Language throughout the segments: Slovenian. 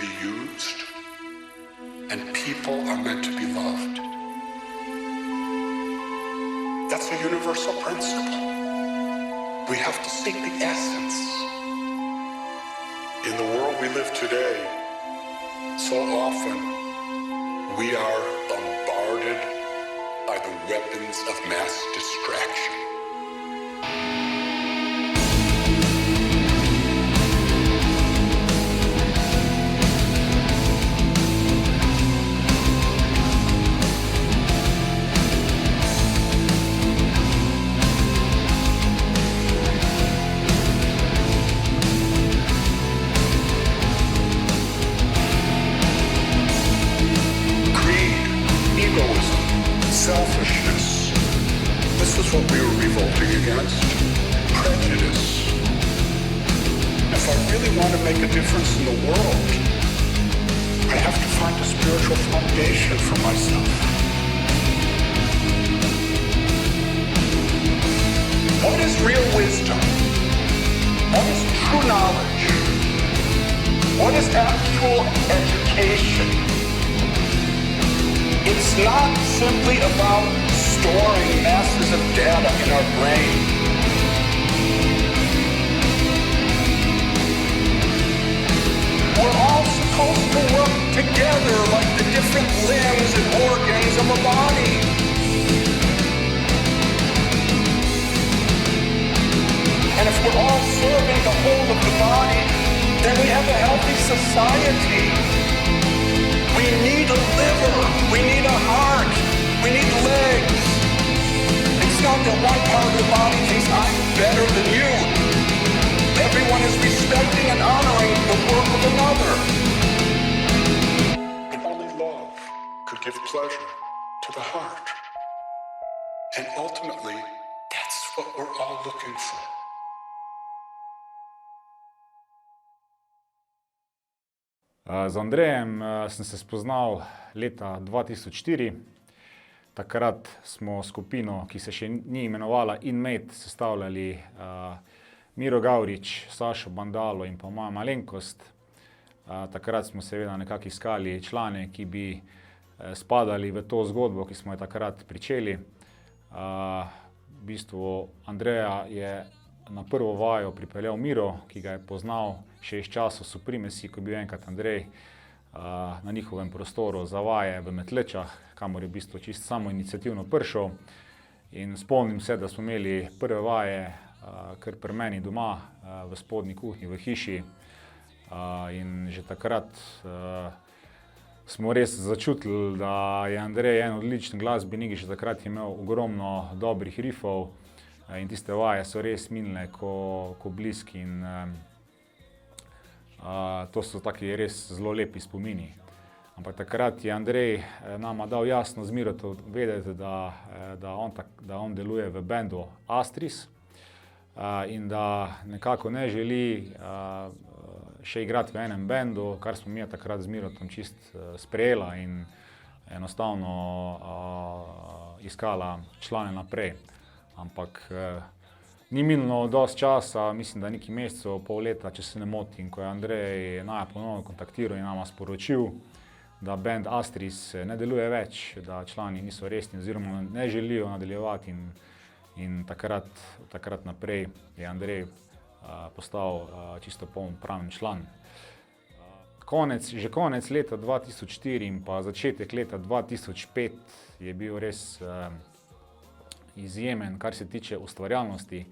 be used, and people are meant to be loved. That's a universal principle. We have to seek the essence. In the world we live today, so often we are bombarded by the weapons of mass distraction. Selfishness. This is what we were revolting against. Prejudice. If I really want to make a difference in the world, I have to find a spiritual foundation for myself. What is real wisdom? What is true knowledge? What is actual education? It's not simply about storing masses of data in our brain. We're all supposed to work together like the different limbs and organs of a body. And if we're all serving the whole of the body, then we have a healthy society. We need a liver, we need a heart, we need legs. It's not that one part of the body thinks I'm better than you. Everyone is respecting and honoring the work of another. And only love could give pleasure to the heart. And ultimately, that's what we're all looking for. Z Andrejem sem se spoznal leta 2004. Takrat smo skupino, ki se še ni imenovala Inmate, sestavljali Miro Gavrič, Sašo Bandalo in pa moja malenkost. Takrat smo seveda nekako iskali člane, ki bi spadali v to zgodbo, ki smo jo takrat pričeli. V bistvu Andreja je na prvo vajo pripeljal Miro, ki ga je poznal še iz časov Supremacy, ko je bil enkrat Andrej na njihovem prostoru za vaje v Metlečah, kamor je v bistvu čisto samoiniciativno prišel. In spomnim se, da smo imeli prve vaje kar pri meni doma, v spodnji kuhinji v hiši. In že takrat smo res začutili, da je Andrej en odličen glasbenik, že takrat je imel ogromno dobrih riffov. In tiste vaje so res minile ko bliski in to so taki res zelo lepi spomini. Ampak takrat je Andrej nama dal jasno z Mirotom vedeti, da on deluje v bendu Astris in da nekako ne želi še igrati v enem bendu, kar smo mi takrat z Mirotom čist sprejela in enostavno iskala člane naprej. Ampak ni minilo dosti časa, mislim, da nekaj mesecev, pol leta, če se ne motim, ko je Andrej naja ponovno kontaktiral in nama sporočil, da band Astris ne deluje več, da člani niso resni oziroma ne želijo nadaljevati in takrat naprej je Andrej postal čisto polnopraven član. Že konec leta 2004 in pa začetek leta 2005 je bil res izjemen, kar se tiče ustvarjalnosti.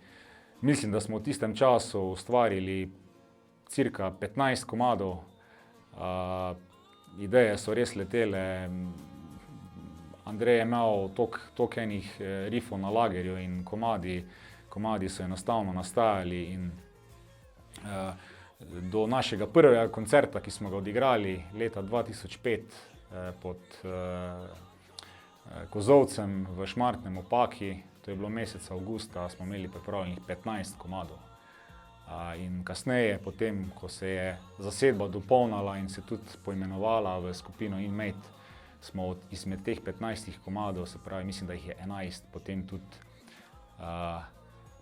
Mislim, da smo v tistem času ustvarili cirka 15 komadov. Ideje so res letele. Andrej je imel toliko enih riffov na lagerju in komadi so enostavno nastajali in do našega prvega koncerta, ki smo ga odigrali leta 2005 pod Kozovcem v Šmartnem v Paki, to je bilo meseca avgusta, smo imeli pripravljenih 15 komadov. In kasneje, potem, ko se je zasedba dopolnila in se tudi poimenovala v skupino Inmate, smo izmed teh 15 komadov, se pravi, mislim, da jih je 11, potem tudi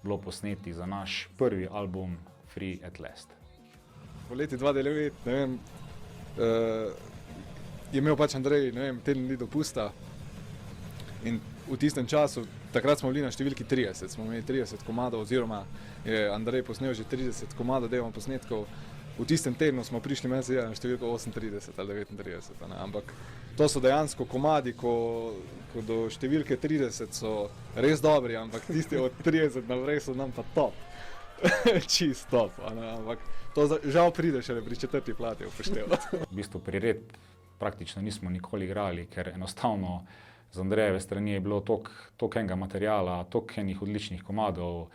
bilo posnetih za naš prvi album Free at Last. V leti 2009, ne vem, je imel pač Andrej, ne vem, teden dni dopusta in v tistem času, takrat smo bili na številki 30, smo imeli 30 komadov, oziroma je Andrej posnel že 30 komadov demo posnetkov. V tistem tednu smo prišli na številko 38 ali 39, ne? Ampak to so dejansko komadi, ko do številke 30 so res dobri, ampak tisti od 30 naprej so nam pa top. Čist top, ampak to žal pride šele pri 4. plati upoštevati. V bistvu prired praktično nismo nikoli igrali, ker enostavno z Andrejeve strani je bilo toliko enega materiala, toliko enih odličnih komadov,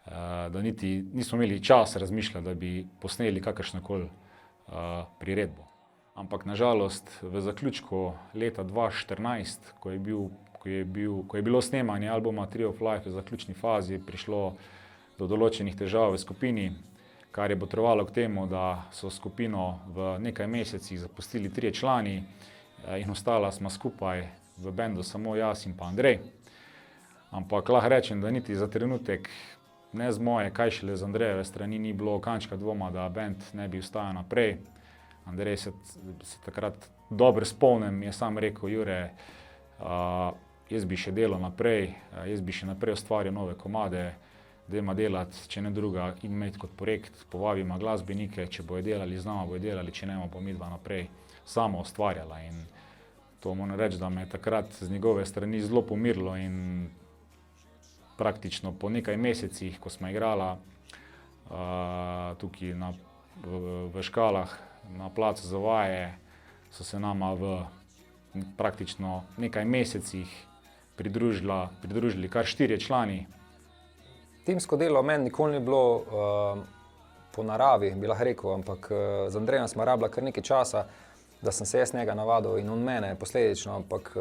da niti nismo imeli čas razmišljati, da bi posneli kakršnokoli priredbo. Ampak nažalost v zaključku leta 2014, ko je bilo snemanje albuma Tree of Life v zaključni fazi, prišlo do določenih težav v skupini, kar je botrovalo k temu, da so skupino v nekaj mesecih zapustili 3 člani in ostala smo skupaj v bendu samo jaz in pa Andrej. Ampak lahko rečem, da niti za trenutek, ne z moje, kaj šele z Andrejeve strani, ni bilo kančka dvoma, da bend ne bi ostajal naprej. Andrej se takrat dobro spomnim, je sam rekel: Jure, jaz bi še delal naprej, jaz bi še naprej ustvarjal nove komade, dajmo delati, če ne druga, in imeti kot projekt, povabimo glasbenike, če bojo delali z nama, bojo delali, če ne, bomo midva naprej samo ustvarjala. In to moram reči, da me je takrat z njegove strani zelo pomirilo in praktično po nekaj mesecih, ko smo igrala tukaj v Škalah na placu za vaje, so se nama v praktično nekaj mesecih pridružili kar 4 člani. Timsko delo meni nikoli ni bilo po naravi, bi lahko rekel, ampak z Andrejem smo rabila kar nekaj časa, da sem se jaz njega navadil in on mene posledično, ampak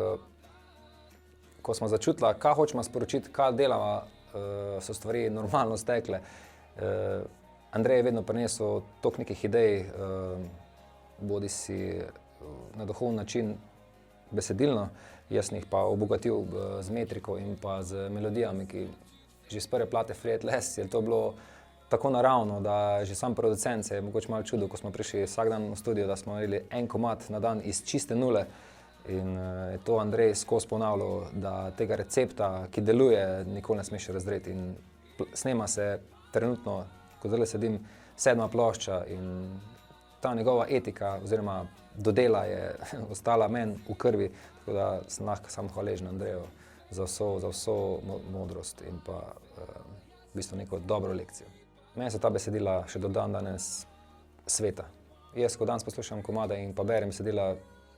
ko smo začutila, kaj hočemo sporočiti, kaj delava, so stvari normalno stekle. Andrej je vedno prinesel toliko nekih idej, bodi si na duhovni način besedilno, jaz jih pa obogatil z metriko in pa z melodijami, ki že z prve plate Free at Last je to bilo tako naravno, da že sam producent se je mogoče malo čudil, ko smo prišli vsak dan v studio, da smo naredili en komad na dan iz čiste nule. In je to Andrej skozi ponavljal, da tega recepta, ki deluje, nikoli ne smeš razdreti. In snema se trenutno, ko zdaj sedim, 7. plošča in ta njegova etika oziroma dodela je ostala meni v krvi, tako da sem lahko samo hvaležen Andreju za vso modrost in pa v bistvu neko dobro lekcijo. Meni so ta besedila še do dan danes sveta. Jaz, ko danes poslušam komade in pa berem besedila,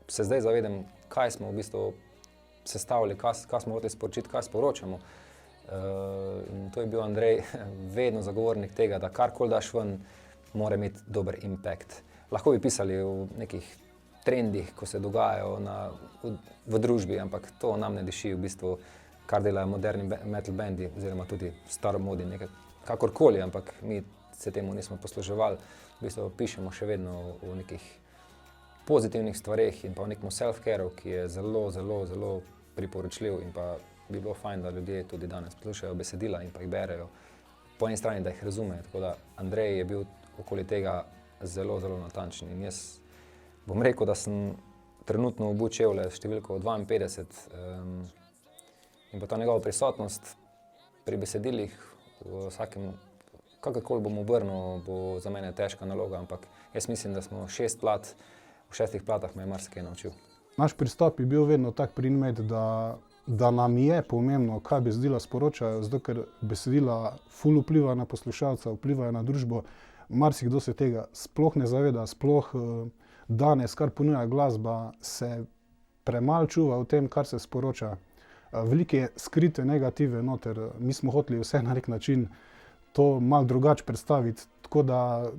se zdaj zavedam, kaj smo v bistvu sestavili, kaj smo hoteli sporočiti, kaj sporočamo. In to je bil Andrej vedno zagovornik tega, da karkoli daš ven, mora imeti dober impact. Lahko bi pisali v nekih trendih, ko se dogajajo v družbi, ampak to nam ne diši v bistvu, kar delajo moderni metal bendi oziroma tudi staromodni, kakorkoli, ampak mi se temu nismo posluževali. V bistvu pišemo še vedno v nekih pozitivnih stvareh in pa v nekem self-careu, ki je zelo, zelo, zelo priporočljiv in pa bi bilo fajn, da ljudje tudi danes poslušajo besedila in pa jih berejo. Po eni strani, da jih razumejo, tako da Andrej je bil okoli tega zelo, zelo natančen in jaz bom rekel, da sem trenutno obuč čevlje številko 52 in pa ta njegova prisotnost pri besedilih v vsakem, kakorkoli bom obrnil, bo za mene težka naloga, ampak jaz mislim, da smo 6 plat, v 6 platah me je marsikaj naučil. Naš pristop je bil vedno tak pri Inmate, da nam je pomembno, kaj besedila sporočajo, zato ker besedila ful vplivajo na poslušalca, vplivajo na družbo. Marsikdo se tega sploh ne zaveda, sploh danes, kar ponuja glasba, se premalo čuva o tem, kar se sporoča. Veliko je skrite negative noter, mi smo hoteli vse na nek način to malo drugače predstaviti, tako da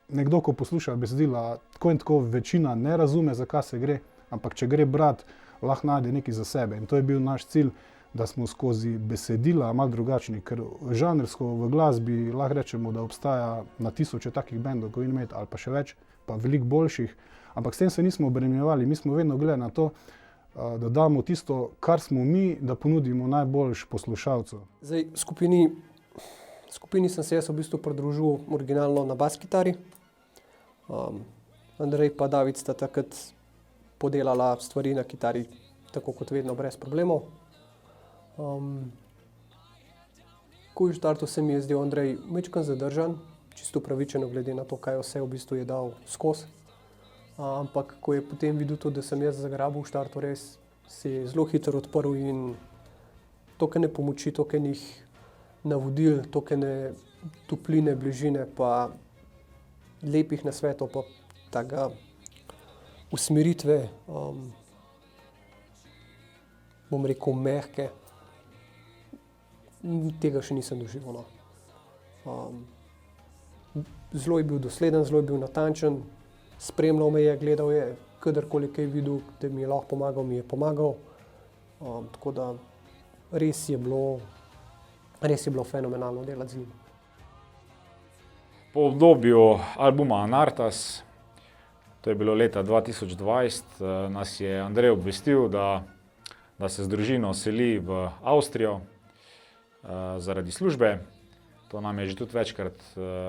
nekdo, ko posluša besedila, tako in tako večina ne razume, za kaj se gre, ampak če gre brat, lahko najde nekaj za sebe. In to je bil naš cilj, da smo skozi besedila malo drugačni, ker žanrsko v glasbi lahko rečemo, da obstaja na tisoče takih bendov, kot Inmate, ali pa še več, pa veliko boljših, ampak s tem se nismo obremenjevali, mi smo vedno gledali na to, da damo tisto, kar smo mi, da ponudimo najboljš poslušalcu. Zdaj, skupini sem se jaz v bistvu pridružil originalno na bas kitari. Andrej pa David sta takrat podelala stvari na kitari, tako kot vedno, brez problemov. Ko je štartu, se mi je zdel Andrej majčkeno zadržan, čisto upravičeno glede na to, kaj vse v bistvu je dal skozi. Ampak ko je potem videl to, da sem jaz zagrabil v štartu, res se je zelo hitro odprl in toliko pomoči, toliko navodil, toliko topline, bližine, pa lepih nasvetov, pa tega usmeritve, bom rekel, mehke. Tega še nisem doživel. Zelo je bil dosleden, zelo je bil natančen, spremljal me je, gledal je, kadarkoli kaj videl, da mi je lahko pomagal, mi je pomagal. Tako da res je bilo fenomenalno delati z njim. Po obdobju albuma Anartas, to je bilo leta 2020, nas je Andrej obvestil, da se z družino seli v Avstrijo zaradi službe. To nam je že tudi večkrat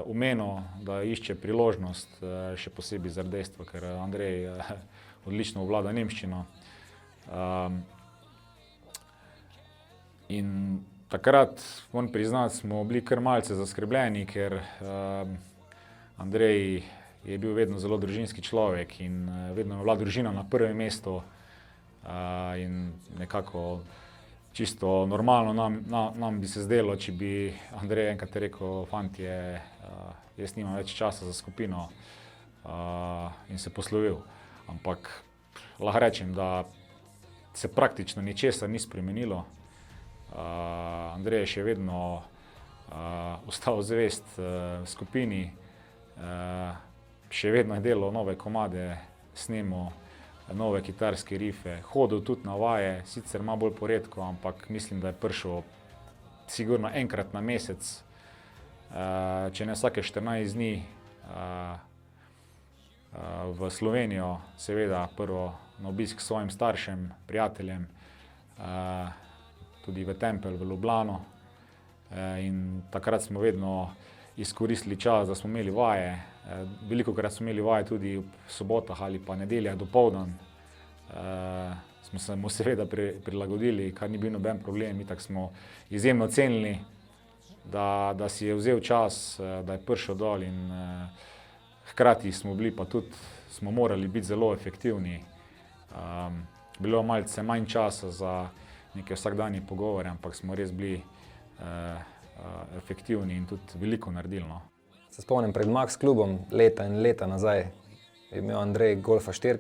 omenil, da išče priložnost, še posebej zaradi dejstva, ker Andrej odlično obvlada nemščino. In takrat, moram priznati, smo bili kar malce zaskrbljeni, ker Andrej je bil vedno zelo družinski človek in vedno je bila družina na prvem mestu in nekako čisto normalno nam bi se zdelo, če bi Andrej enkrat rekel, fantje, jaz nimam več časa za skupino in se poslovil. Ampak lahko rečem, da se praktično ničesar ni spremenilo. Andrej je še vedno ostal zvest skupini, še vedno je delal nove komade, snemal nove kitarske rife, hodil tudi na vaje, sicer malo bolj poredko, ampak mislim, da je prišel sigurno enkrat na mesec, če ne vsake 14 dni v Slovenijo, seveda prvo na obisk svojim staršem, prijateljem, tudi v Tempelj, v Ljubljano. In takrat smo vedno izkoristili čas, da smo imeli vaje. Velikokrat smo imeli vaje tudi v sobotah ali pa nedeljah dopoldan. Smo se mu seveda prilagodili, kar ni bil noben problem. Itak smo izjemno cenili, da si je vzel čas, da je prišel dol in hkrati smo bili pa tudi, smo morali biti zelo efektivni. Bilo malce manj časa za neke vsakdanje pogovore, ampak smo res bili efektivni in tudi veliko naredili. No. Se spomnim, pred Max klubom leta in leta nazaj je imel Andrej Golfa 4,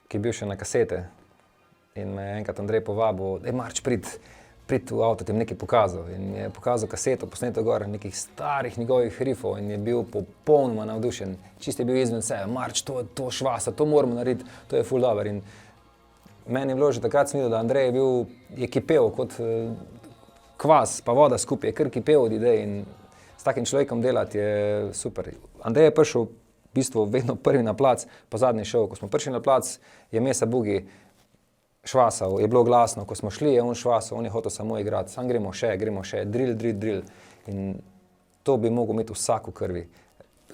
ki je bil še na kasete. In me je enkrat Andrej povabil, da je Marč, prid v avto, ti mi nekaj pokazal. In mi je pokazal kaseto, posneto gor nekih starih njegovih rifov in je bil popolnoma navdušen. Čist je bil izven sebe, Marč, to švasa, to moramo narediti, to je ful dober. In meni je bilo že takrat smilo, da Andrej je kipel kot kvas pa voda skupaj, je kar kipel od idej in s takim človekom delati je super. Andrej je prišel v bistvu vedno prvi na plac, pa zadnji šel. Ko smo prišli na plac, je Mesa Bugi švasal, je bilo glasno. Ko smo šli, je on švasal, on je hotel samo igrati. Sam gremo še, drill. In to bi mogel imeti vsak v krvi.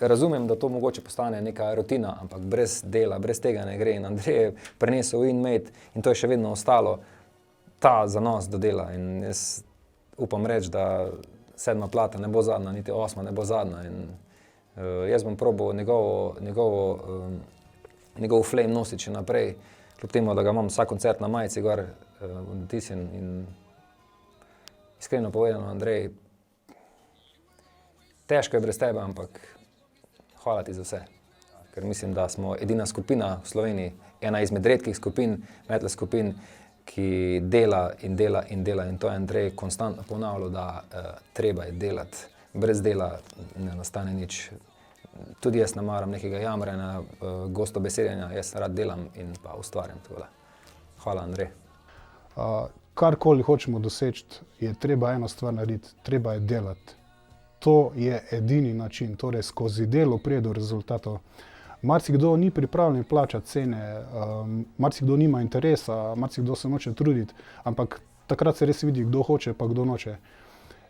Razumem, da to mogoče postane neka rutina, ampak brez dela, brez tega ne gre. In Andrej je prenesel inmate in to je še vedno ostalo ta zanos do dela. In jaz upam reči, da 7. plata ne bo zadnja, niti 8. ne bo zadnja. In jaz bom probal njegov flame nositi še naprej, kljub temu, da ga imam vsak koncert na majici gor natisnjen. In iskreno povedano, Andrej, težko je brez tebe, ampak hvala ti za vse. Ker mislim, da smo edina skupina v Sloveniji, ena izmed redkih skupin, metal skupin, ki dela. In to je Andrej konstantno ponavljal, da treba je delati. Brez dela ne nastane nič. Tudi jaz ne maram nekega jamranja, gostobesedanja, jaz rad delam in pa ustvarjam. Hvala, Andrej. Karkoli hočemo doseči, je treba eno stvar narediti, treba je delati. To je edini način, torej skozi delo pride do rezultatov. Marsikdo ni pripravljen plačati cene, marsikdo nima interesa, marsikdo se noče truditi, ampak takrat se res vidi, kdo hoče pa kdo noče.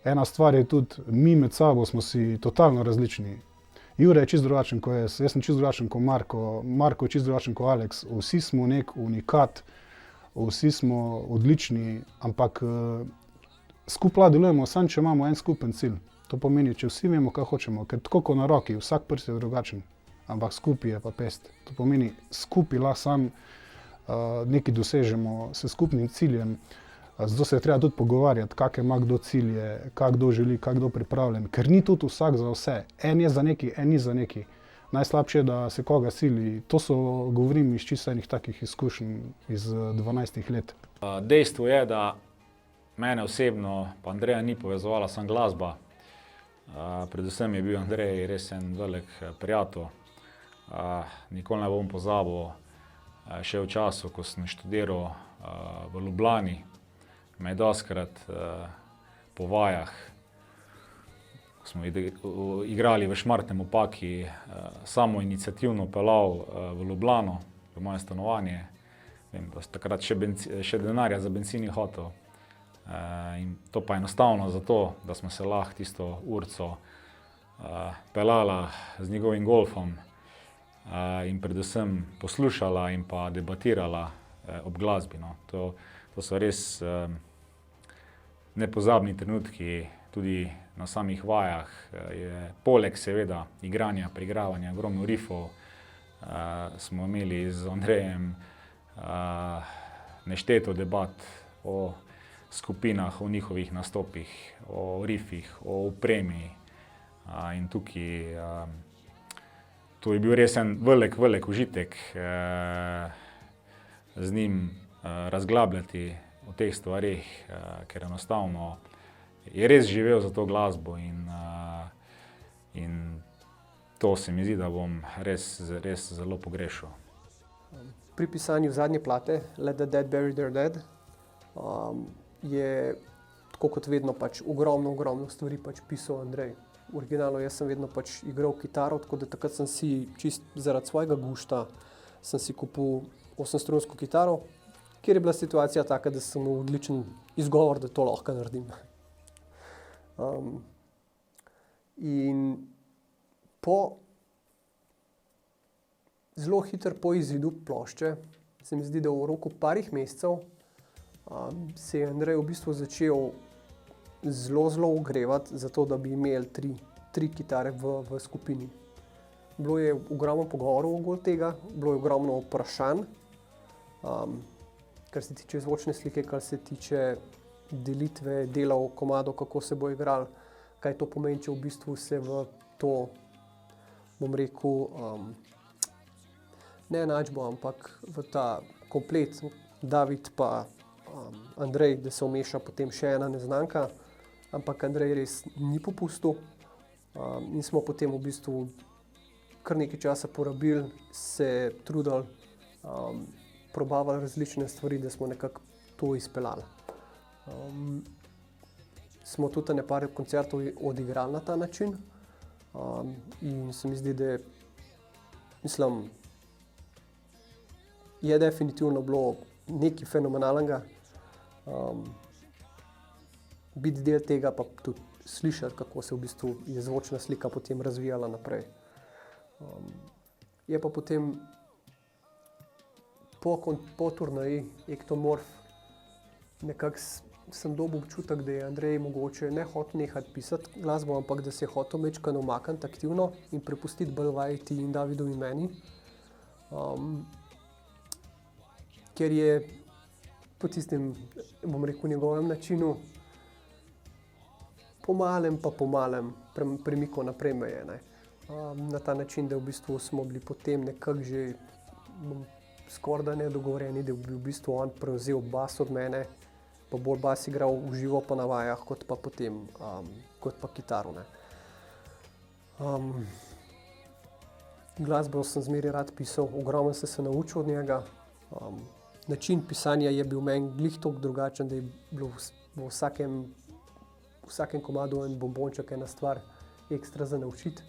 Ena stvar je tudi, mi med sabo smo si totalno različni. Jure je čisto drugačen kot jaz sem čisto drugačen kot Marko, Marko je čisto drugačen kot Alex. Vsi smo nek unikat, vsi smo odlični, ampak skupaj lahko delujemo, samo če imamo en skupen cilj. To pomeni, če vsi vemo, kaj hočemo, ker tako kot na roki, vsak prst je drugačen, ampak skupaj je pa pest. To pomeni, skupaj lahko sam nekaj dosežemo s skupnim ciljem. Zato se je treba tudi pogovarjati, kakšne ima kdo cilje, kak kdo želi, kak kdo pripravljen, ker ni tudi vsak za vse. En je za neki, en ni za neki. Najslabše je, da se koga sili. To govorim iz čisto enih takih izkušenj iz 12 let. Dejstvo je, da mene osebno pa Andreja ni povezovala samo glasba. Predvsem je bil Andrej res en velik prijatelj. Nikoli ne bom pozabil, še v času, ko sem študiral v Ljubljani, me je dostikrat po vajah, ko smo igrali v Šmartnem ob Paki, samoiniciativno peljal v Ljubljano, v moje stanovanje. Vem, da sem takrat še denarja za bencin ni hotel. In to pa enostavno zato, da smo se lahko tisto urco peljala z njegovim golfom in predvsem poslušala in pa debatirala ob glasbi. No. To so res nepozabni trenutki, tudi na samih vajah. Je poleg seveda igranja, preigravanja, ogromno riffov, smo imeli z Andrejem nešteto debat o skupinah, o njihovih nastopih, o riffih, o opremi. In tukaj to je bil res en velik užitek z njim razglabljati o teh stvarih, ker enostavno je res živel za to glasbo in to se mi zdi, da bom res zelo pogrešal. Pri pisanju zadnje plate, Let the Dead Bury Their Dead, je tako kot vedno pač ogromno stvari pač pisal Andrej. Originalno jaz sem vedno pač igral kitaro, tako da takrat sem si čist zaradi svojega gušta sem si kupil 8-strunsko kitaro, kjer je bila situacija taka, da sem imel odličen izgovor, da to lahko naredim. In zelo hitro po izidu plošče, se mi zdi, da v roku parih mesecev se je Andrej v bistvu začel zelo ogrevati za to, da bi imeli tri kitare v skupini. Bilo je ogromno pogovorov okoli tega, bilo je ogromno vprašanj, kar se tiče zvočne slike, kar se tiče delitve delov komadov, kako se bo igral, kaj to pomeni, če v bistvu se v to, bom rekel, ne enačbo, ampak v ta komplet David pa Andrej, da se vmeša potem še ena neznanka, ampak Andrej res ni popustil in smo potem v bistvu kar nekaj časa porabili, se trudili, probavali različne stvari, da smo nekako to izpeljali. Smo tudi nekaj koncertov odigrali na ta način in se mi zdi, da je definitivno bilo nekaj fenomenalnega. Biti del tega, pa tudi slišati, kako se v bistvu je zvočna slika potem razvijala naprej. Je pa potem po turneji Ektomorf nekako sem dobil občutek, da je Andrej mogoče ne hotel nehati pisati glasbo, ampak da se je hotel majčkeno umakniti aktivno in prepustiti bolj vajeti in Davidu in meni. Ker je po tistem, bom rekel, njegovem načinu pomalem premikal naprej meje. Na ta način, da v bistvu smo bili potem nekako že skoraj nedogovorjeni, da bi v bistvu on prevzel bas od mene, pa bolj bas igral v živo pa na vajah, kot pa potem kot pa kitaro. Glasbo sem zmeraj rad pisal, ogromno sem se naučil od njega. Način pisanja je bil meni glih toliko drugačen, da je bilo v vsakem komadu en bombonček, ena stvar ekstra za naučiti.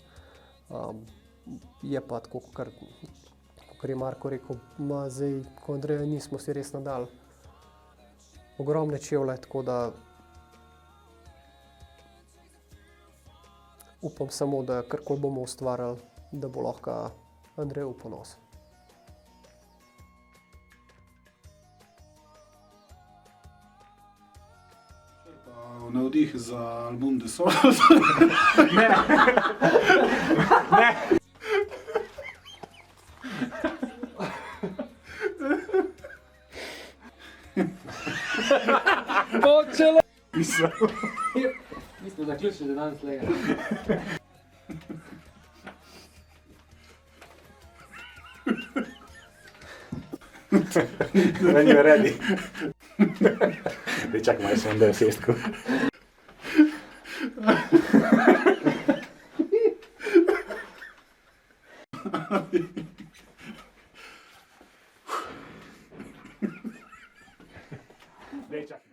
Je pa tako, kar je Marko rekel, zdaj, ko Andreja nismo si res nadali ogromne čevlje, tako da upam samo, da karkoli bomo ustvarjali, da bo lahko Andrej v ponos. Navdih za album The Soul. Mi smo zaključili danes lega. When you're ready. Dej, čakaj, malo sem da sestko. Dej, čakaj.